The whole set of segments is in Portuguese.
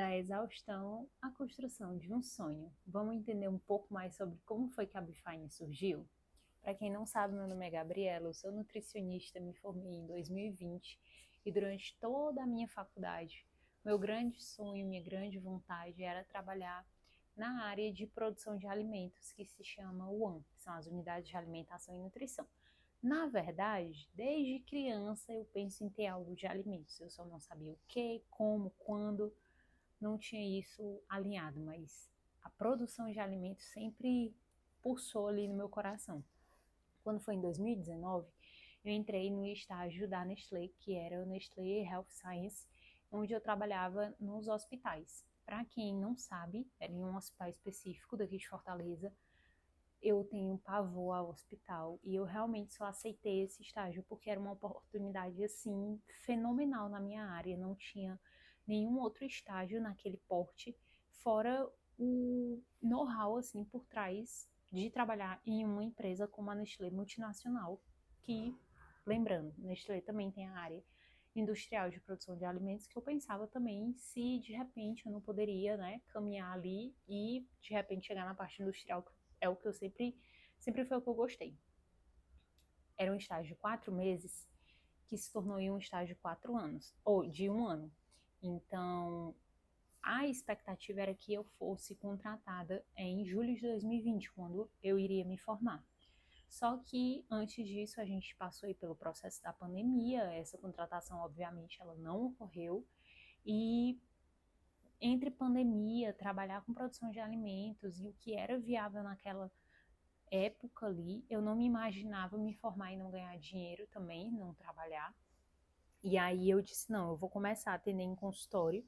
Da exaustão à construção de um sonho. Vamos entender um pouco mais sobre como foi que a Bifine surgiu? Para quem não sabe, meu nome é Gabriela, eu sou nutricionista, me formei em 2020 e durante toda a minha faculdade, meu grande sonho, minha grande vontade era trabalhar na área de produção de alimentos, que se chama UAN, que são as Unidades de Alimentação e Nutrição. Na verdade, desde criança eu penso em ter algo de alimentos, eu só não sabia o que, como, quando, não tinha isso alinhado, mas a produção de alimentos sempre pulsou ali no meu coração. Quando foi em 2019, eu entrei no estágio da Nestlé, que era o Nestlé Health Science, onde eu trabalhava nos hospitais. Para quem não sabe, era em um hospital específico daqui de Fortaleza. Eu tenho pavor ao hospital e eu realmente só aceitei esse estágio porque era uma oportunidade assim fenomenal na minha área. Não tinha nenhum outro estágio naquele porte, fora o know-how assim por trás de trabalhar em uma empresa como a Nestlé multinacional, que, lembrando, Nestlé também tem a área industrial de produção de alimentos, que eu pensava também se de repente eu não poderia, né, caminhar ali e de repente chegar na parte industrial, que é o que eu sempre foi o que eu gostei. Era um estágio de 4 meses que se tornou em um estágio de 4 anos, ou de um ano. Então, a expectativa era que eu fosse contratada em julho de 2020, quando eu iria me formar. Só que antes disso a gente passou aí pelo processo da pandemia, essa contratação obviamente ela não ocorreu e entre pandemia, trabalhar com produção de alimentos e o que era viável naquela época ali, eu não me imaginava me formar e não ganhar dinheiro também, não trabalhar. E aí eu disse, não, eu vou começar a atender em consultório,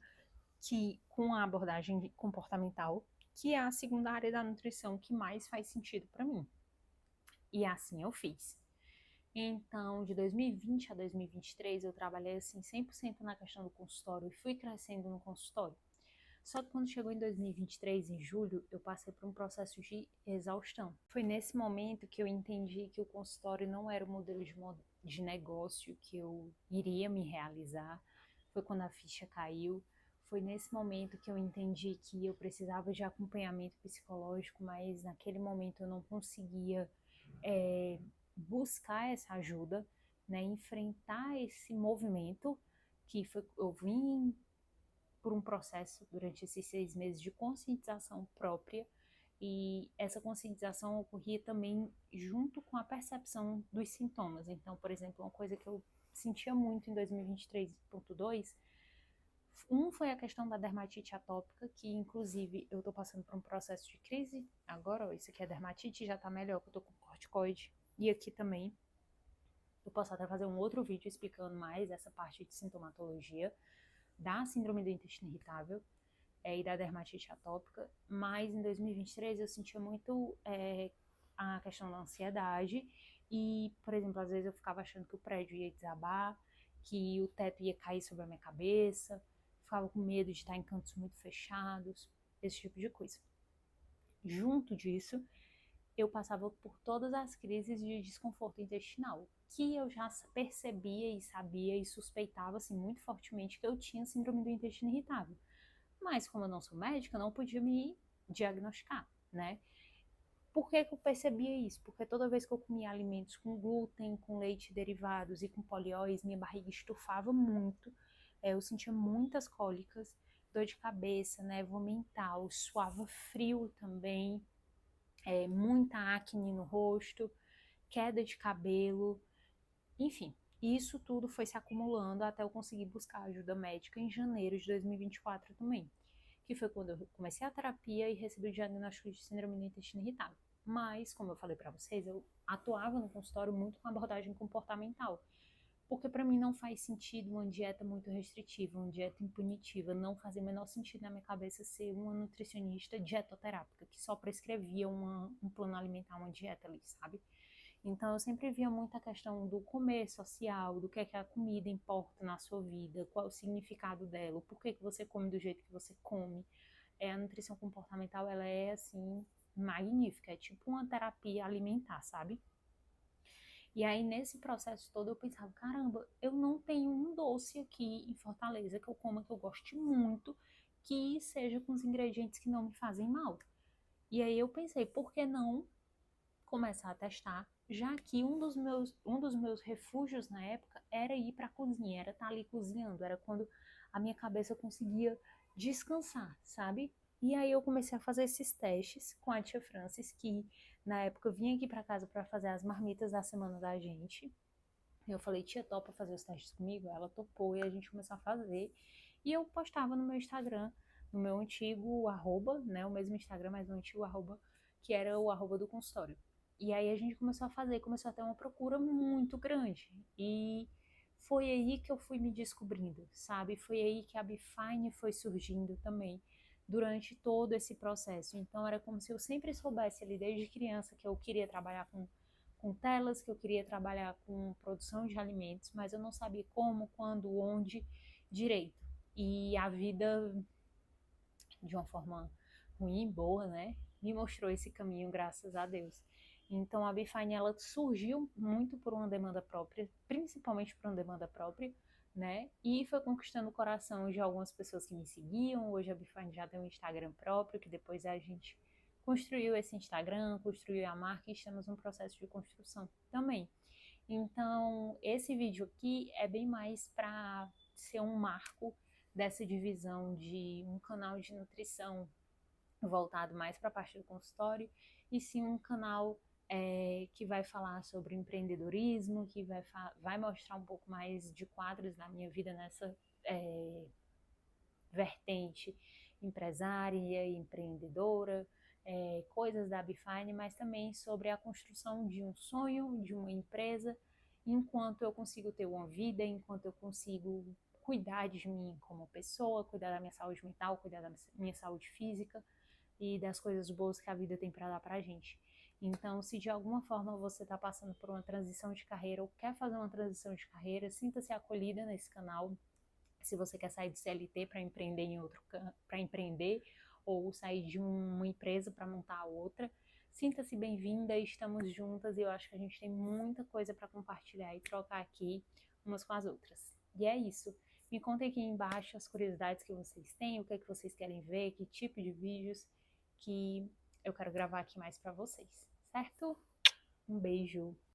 que com a abordagem comportamental, que é a segunda área da nutrição que mais faz sentido para mim. E assim eu fiz. Então, de 2020 a 2023, eu trabalhei assim 100% na questão do consultório e fui crescendo no consultório. Só que quando chegou em 2023, em julho, eu passei por um processo de exaustão. Foi nesse momento que eu entendi que o consultório não era o modelo de negócio que eu iria me realizar. Foi quando a ficha caiu. Foi nesse momento que eu entendi que eu precisava de acompanhamento psicológico, mas naquele momento eu não conseguia buscar essa ajuda, né, enfrentar esse movimento que foi, eu vim por um processo durante esses 6 meses de conscientização própria, e essa conscientização ocorria também junto com a percepção dos sintomas. Então, por exemplo, uma coisa que eu sentia muito em 2023.2, foi a questão da dermatite atópica, que inclusive eu tô passando por um processo de crise agora, ó, isso aqui é dermatite, já tá melhor, que eu tô com corticoide, e aqui também eu posso até fazer um outro vídeo explicando mais essa parte de sintomatologia da síndrome do intestino irritável e da dermatite atópica, mas em 2023 eu sentia muito a questão da ansiedade e, por exemplo, às vezes eu ficava achando que o prédio ia desabar, que o teto ia cair sobre a minha cabeça, ficava com medo de estar em cantos muito fechados, esse tipo de coisa. Junto disso, eu passava por todas as crises de desconforto intestinal, que eu já percebia e sabia e suspeitava assim, muito fortemente que eu tinha síndrome do intestino irritável. Mas como eu não sou médica, eu não podia me diagnosticar, né? Por que eu percebia isso? Porque toda vez que eu comia alimentos com glúten, com leite derivados e com polióis, minha barriga estufava muito, eu sentia muitas cólicas, dor de cabeça, névoa mental, suava frio também, muita acne no rosto, queda de cabelo, enfim. Isso tudo foi se acumulando até eu conseguir buscar ajuda médica em janeiro de 2024 também, que foi quando eu comecei a terapia e recebi o diagnóstico de síndrome do intestino irritável. Mas, como eu falei para vocês, eu atuava no consultório muito com abordagem comportamental, porque para mim não faz sentido uma dieta muito restritiva, uma dieta impunitiva, não fazia o menor sentido na minha cabeça ser uma nutricionista dietoterápica, que só prescrevia um plano alimentar, uma dieta ali, sabe? Então eu sempre via muita questão do comer social, do que a comida importa na sua vida, qual é o significado dela, por que você come do jeito que você come. A nutrição comportamental, ela é assim magnífica, é tipo uma terapia alimentar, sabe? E aí nesse processo todo eu pensava, caramba, eu não tenho um doce aqui em Fortaleza que eu coma que eu goste muito, que seja com os ingredientes que não me fazem mal. E aí eu pensei, por que não começar a testar, já que um dos meus refúgios na época era ir para a cozinha, era estar ali cozinhando, era quando a minha cabeça conseguia descansar, sabe? E aí eu comecei a fazer esses testes com a tia Francis, que na época vinha aqui para casa para fazer as marmitas da semana da gente. Eu falei, tia, topa fazer os testes comigo? Ela topou e a gente começou a fazer. E eu postava no meu Instagram, no meu antigo arroba, né? O mesmo Instagram, mas no antigo arroba, que era o arroba do consultório. E aí a gente começou a fazer, começou a ter uma procura muito grande. E foi aí que eu fui me descobrindo, sabe? Foi aí que a Bifine foi surgindo também durante todo esse processo. Então era como se eu sempre soubesse ali desde criança que eu queria trabalhar com telas, que eu queria trabalhar com produção de alimentos, mas eu não sabia como, quando, onde direito. E a vida, de uma forma ruim, boa, né, me mostrou esse caminho, graças a Deus. Então a Bifine, ela surgiu muito por uma demanda própria, principalmente por uma demanda própria, né? E foi conquistando o coração de algumas pessoas que me seguiam. Hoje a Bifine já tem um Instagram próprio, que depois a gente construiu esse Instagram, construiu a marca e estamos num processo de construção também. Então, esse vídeo aqui é bem mais para ser um marco dessa divisão de um canal de nutrição voltado mais para a parte do consultório, e sim um canal que vai falar sobre empreendedorismo, que vai mostrar um pouco mais de quadros da minha vida nessa vertente empresária, empreendedora, coisas da Bifine, mas também sobre a construção de um sonho, de uma empresa, enquanto eu consigo ter uma vida, enquanto eu consigo cuidar de mim como pessoa, cuidar da minha saúde mental, cuidar da minha saúde física e das coisas boas que a vida tem para dar para a gente. Então, se de alguma forma você está passando por uma transição de carreira ou quer fazer uma transição de carreira, sinta-se acolhida nesse canal. Se você quer sair de CLT para empreender em outro, para empreender, ou sair de uma empresa para montar outra, sinta-se bem-vinda, estamos juntas e eu acho que a gente tem muita coisa para compartilhar e trocar aqui umas com as outras. E é isso. Me contem aqui embaixo as curiosidades que vocês têm, o que é que vocês querem ver, que tipo de vídeos que eu quero gravar aqui mais para vocês, certo? Um beijo!